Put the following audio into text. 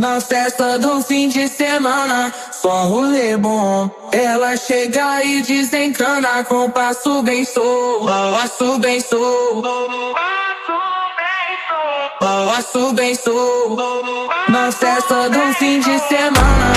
Na festa do fim de semana, só rolê bom. Ela chega e desencana com passo bem sou, passo bem sou, passo bem sou. Na festa do fim de semana.